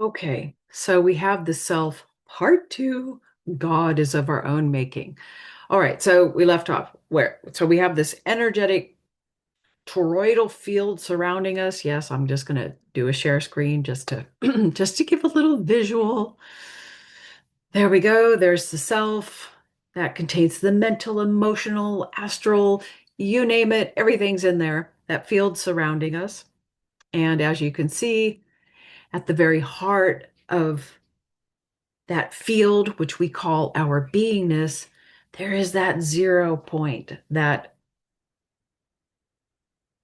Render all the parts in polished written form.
Okay, so we have the self part two. God is of our own making. All right, so we left off where? So we have this energetic toroidal field surrounding us. Yes, I'm just going to do a share screen just to just to give a little visual. There we go. There's the self that contains the mental, emotional, astral, you name it, everything's in there. That field surrounding us. And as you can see, at the very heart of that field, which we call our beingness, there is that 0 point, that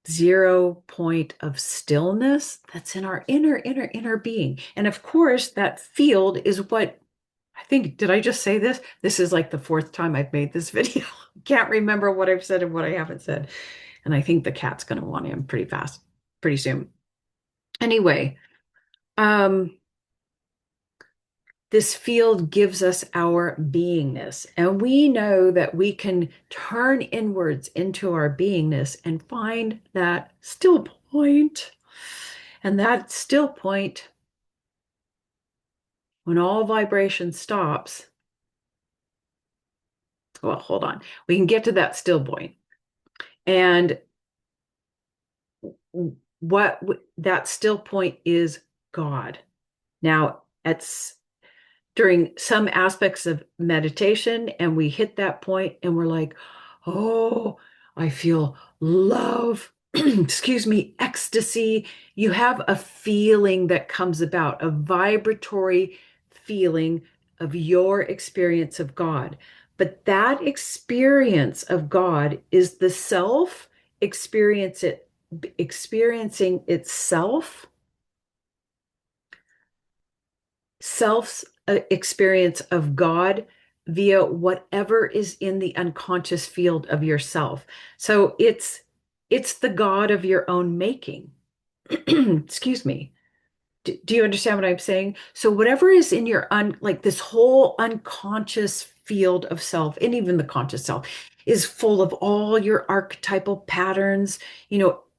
0 point of stillness that's in our inner being. And of course, that field is what I think, did I just say this? This is like the fourth time I've made this video. Can't remember what I've said and what I haven't said. And I think the cat's going to want him pretty fast, pretty soon. Anyway, um, this field gives us our beingness. And we know that we can turn inwards into our beingness and find that still point. And that still point, when all vibration stops, well, hold on. We can get to that still point. And what that still point is God. Now, it's during some aspects of meditation, and we hit that point and we're like, oh, I feel love, excuse me, ecstasy. You have a feeling that comes about, a vibratory feeling of your experience of God. But that experience of God is the self experiencing itself, self's experience of God via whatever is in the unconscious field of yourself. So it's the God of your own making. Excuse me. Do you understand what I'm saying? So whatever is in your like this whole unconscious field of self, and even the conscious self, is full of all your archetypal patterns,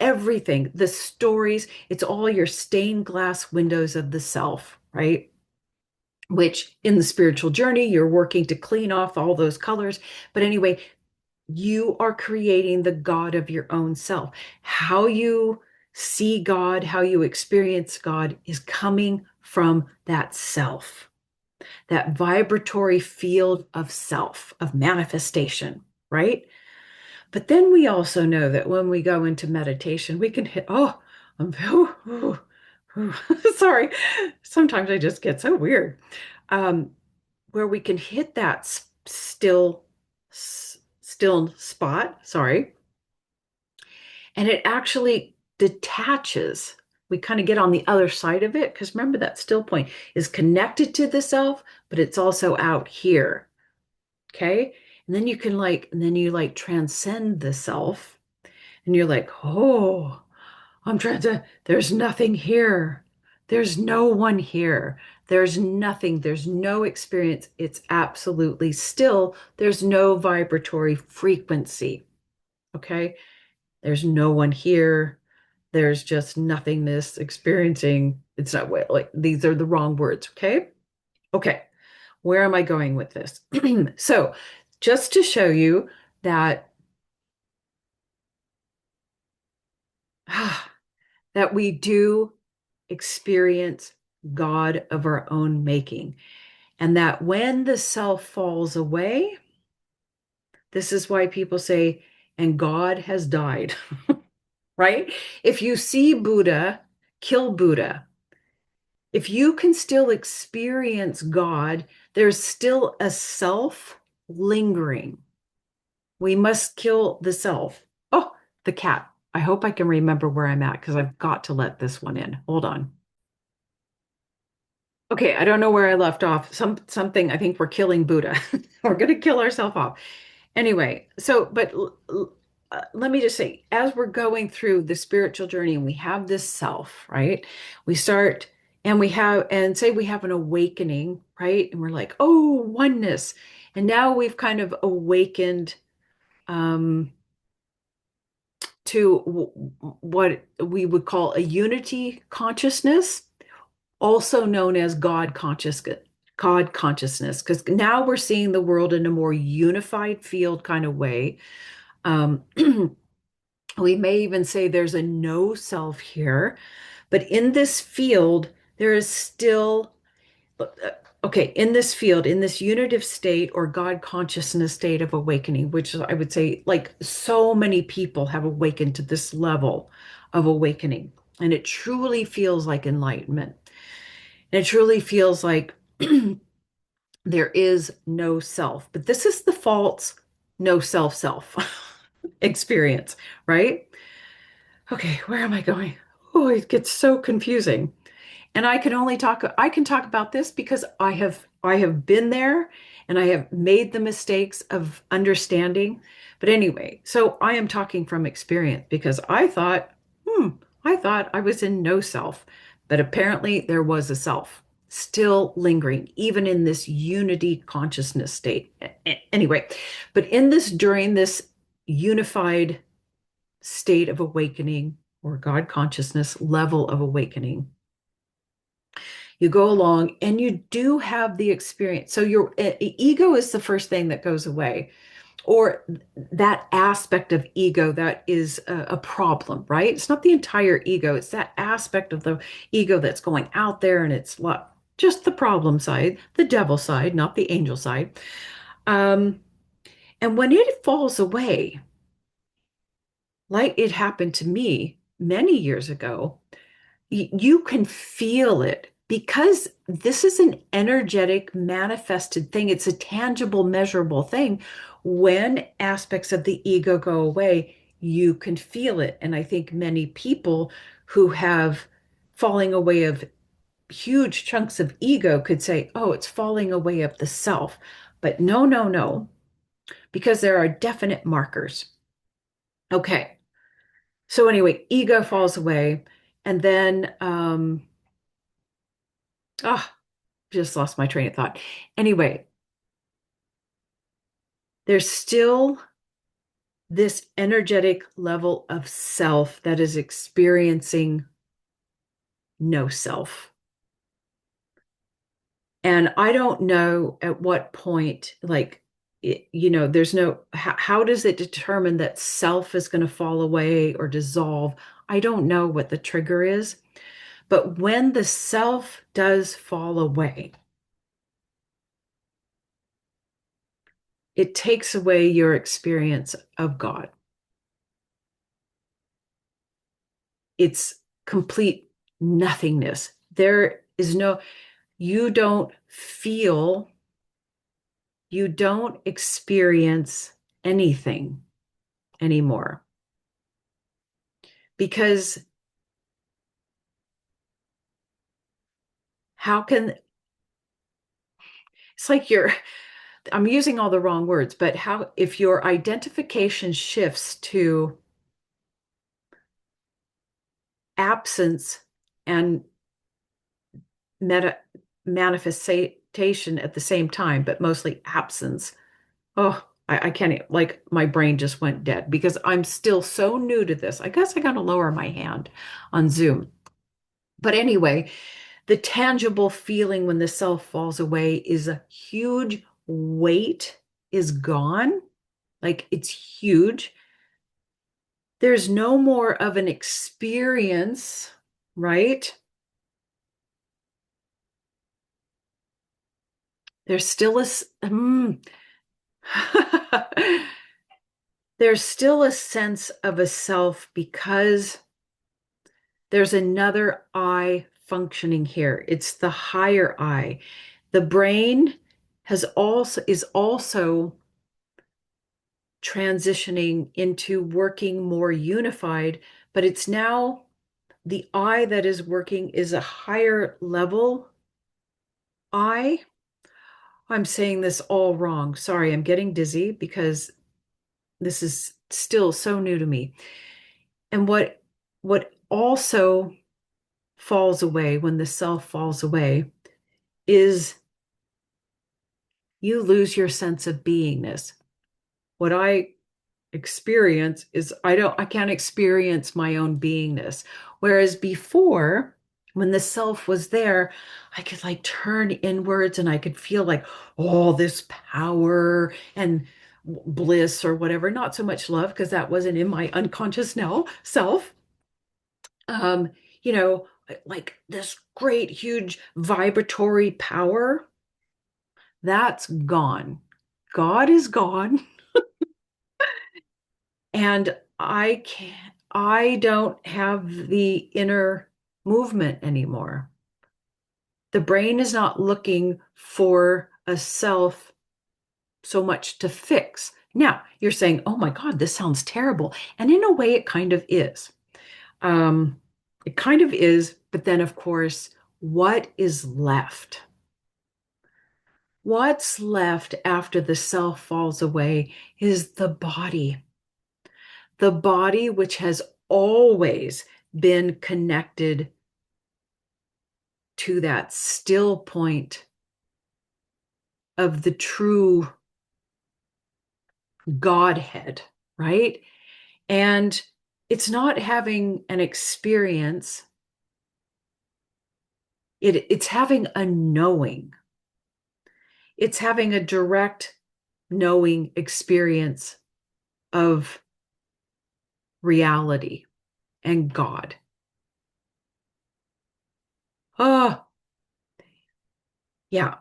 everything, the stories, it's all your stained glass windows of the self, right? Which in the spiritual journey, you're working to clean off all those colors. But anyway, you are creating the God of your own self. How you see God, how you experience God is coming from that self, that vibratory field of self, of manifestation, right? But then we also know that when we go into meditation, we can hit, I'm, sorry, sometimes I just get so weird. Um, where we can hit that still spot, sorry, and it actually detaches. We kind of get on the other side of it because remember that still point is connected to the self, but it's also out here. Okay. And then you like transcend the self and you're like, oh, there's nothing here. There's no one here. There's nothing. There's no experience. It's absolutely still. There's no vibratory frequency. Okay. There's no one here. There's just nothingness experiencing. It's not like these are the wrong words. Okay. Okay. Where am I going with this? So, just to show you that that we do experience God of our own making. And that when the self falls away, this is why people say, and God has died, right? If you see Buddha, kill Buddha. If you can still experience God, there's still a self lingering. We must kill the self. Oh, the cat. I hope I can remember where I'm at because I've got to let this one in. Hold on. Okay, I don't know where I left off. Something I think we're killing Buddha. We're going to kill ourselves off. Anyway, let me just say, as we're going through the spiritual journey and we have this self, right? We start and say we have an awakening, right? And we're like, oh, oneness. And now we've kind of awakened um, to what we would call a unity consciousness. also known as God consciousness, because now we're seeing the world in a more unified field kind of way. Um, we may even say there's a no self here, but in this field, there is still, okay, in this field, in this unitive state or God consciousness state of awakening, which I would say like so many people have awakened to this level of awakening. And it truly feels like enlightenment. And it truly feels like there is no self. But this is the false no self experience, right? Okay, where am I going? Oh, it gets so confusing. And I can talk about this because I have been there and I have made the mistakes of understanding. But anyway, so I am talking from experience because hmm, I thought I was in no self, but apparently there was a self still lingering, even in this unity consciousness state. Anyway, but in this during this unified state of awakening or God consciousness level of awakening, you go along and you do have the experience. So your ego is the first thing that goes away, or that aspect of ego that is a problem, right? It's not the entire ego, it's that aspect of the ego that's going out there and it's what just the problem side, the devil side, not the angel side. Um, and when it falls away, like it happened to me many years ago, you can feel it because this is an energetic, manifested thing. It's a tangible, measurable thing. When aspects of the ego go away, you can feel it. And I think many people who have falling away of huge chunks of ego could say, oh, it's falling away of the self. But no, no, no, because there are definite markers. Okay. So anyway, ego falls away. And then, ah, just lost my train of thought. Anyway, there's still this energetic level of self that is experiencing no self. And I don't know at what point, like, there's no, how does it determine that self is going to fall away or dissolve? I don't know what the trigger is. But when the self does fall away, it takes away your experience of God. It's complete nothingness. There is no, you don't feel, you don't experience anything anymore because how can, it's like I'm using all the wrong words, but how, if your identification shifts to absence and meta manifestation at the same time, but mostly absence. Oh, I can't, like, my brain just went dead because I'm still so new to this. I guess I got to lower my hand on Zoom. But anyway, the tangible feeling when the self falls away is a huge weight is gone. Like it's huge. There's no more of an experience, right? There's still there's still a sense of a self because there's another I functioning here. It's the higher I. The brain is also transitioning into working more unified, but it's now the I that is working is a higher level I. I'm saying this all wrong. Sorry, I'm getting dizzy because this is still so new to me. And what also falls away when the self falls away is you lose your sense of beingness. What I experience is I can't experience my own beingness. Whereas before, When the self was there, I could like turn inwards and I could feel like all this power and bliss or whatever. Not so much love because that wasn't in my unconscious now self. Um, you know, like this great, huge vibratory power, that's gone. God is gone. And I don't have the inner movement anymore. The brain is not looking for a self so much to fix. Now, you're saying, oh my God, this sounds terrible. And in a way, it kind of is. Um, it kind of is. But then, of course, what is left? What's left after the self falls away is the body which has always been connected to that still point of the true Godhead, right? And it's not having an experience, it's having a knowing. It's having a direct knowing experience of reality and God. Oh, yeah.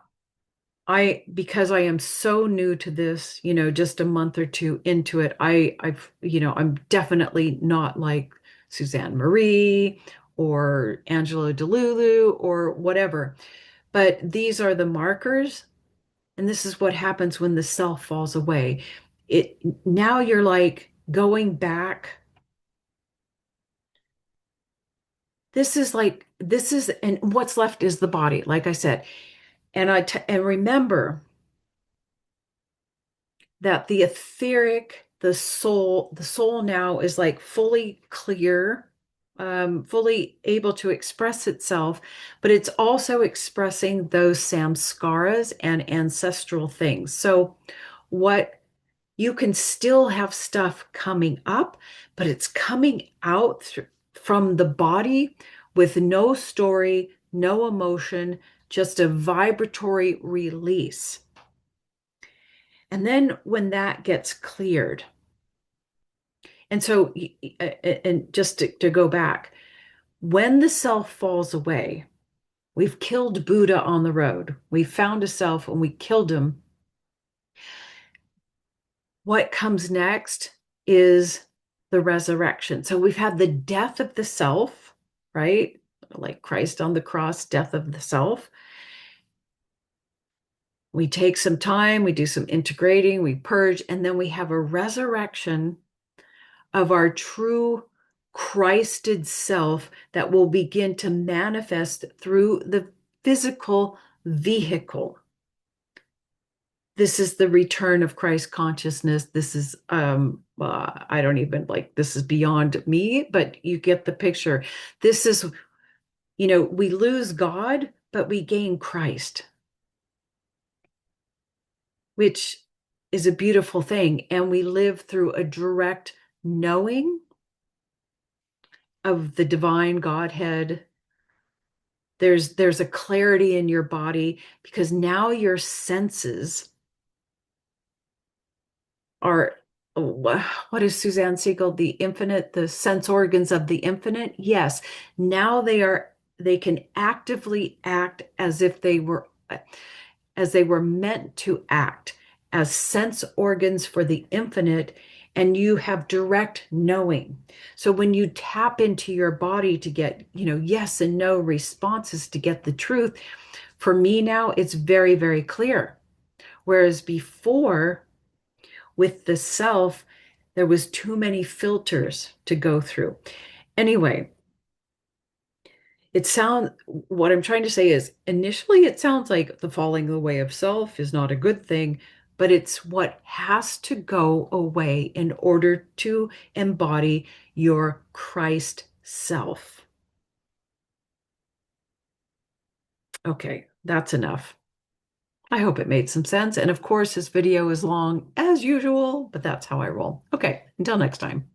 Because I am so new to this, just a month or two into it, I'm definitely not like Suzanne Marie or Angelo DeLulu or whatever. But these are the markers, and this is what happens when the self falls away. It now you're like going back. And what's left is the body, like I said. And remember that the etheric, the soul now is like fully clear, fully able to express itself, but it's also expressing those samskaras and ancestral things. So, what you can still have stuff coming up, but it's coming out from the body with no story, no emotion, just a vibratory release. And then when that gets cleared, and so, and just to go back, when the self falls away, we've killed Buddha on the road. We found a self and we killed him. What comes next is the resurrection. So we've had the death of the self, right? Like Christ on the cross, death of the self. We take some time, we do some integrating, we purge, and then we have a resurrection of our true Christed self that will begin to manifest through the physical vehicle. This is the return of Christ consciousness. This is, I don't even like, this is beyond me, but you get the picture. This is, we lose God, but we gain Christ, which is a beautiful thing. And we live through a direct knowing of the divine Godhead. There's a clarity in your body because now your senses are, what is Suzanne Siegel, the infinite, the sense organs of the infinite? Yes. Now they can actively act as they were meant to act, as sense organs for the infinite, and you have direct knowing. So when you tap into your body to get, yes and no responses to get the truth, for me now, it's very, very clear. Whereas before, with the self, there was too many filters to go through. Anyway, what I'm trying to say is initially it sounds like the falling away of self is not a good thing, but it's what has to go away in order to embody your Christ self. Okay, that's enough. I hope it made some sense. And of course, this video is long as usual, but that's how I roll. Okay, until next time.